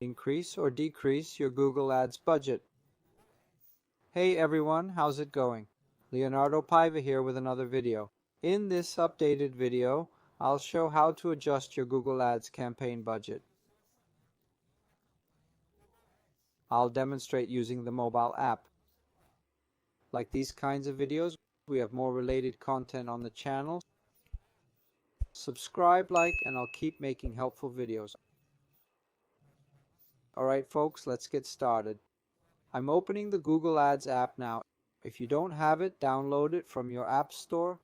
Increase or decrease your Google Ads budget. Hey everyone, how's it going? Leonardo Paiva here with another video. In this updated video, I'll show how to adjust your Google Ads campaign budget. I'll demonstrate using the mobile app. Like these kinds of videos, we have more related content on the channel. Subscribe, like, and I'll keep making helpful videos. Alright folks, let's get started. I'm opening the Google Ads app now. If you don't have it, download it from your app store.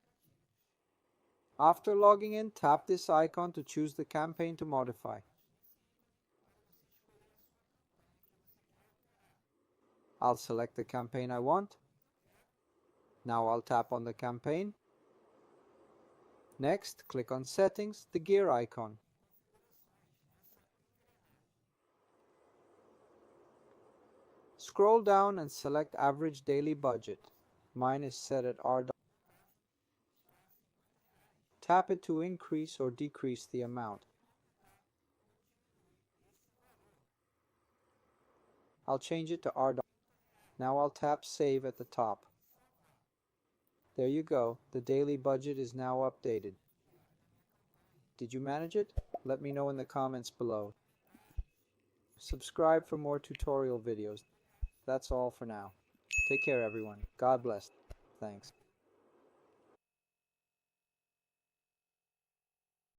After logging in, tap this icon to choose the campaign to modify. I'll select the campaign I want. Now I'll tap on the campaign. Next, click on Settings, the gear icon. Scroll down and select Average Daily Budget. Mine is set at $R. Tap it to increase or decrease the amount. I'll change it to $R. Now I'll tap Save at the top. There you go, the daily budget is now updated. Did you manage it? Let me know in the comments below. Subscribe for more tutorial videos. That's all for now. Take care everyone. God bless. Thanks.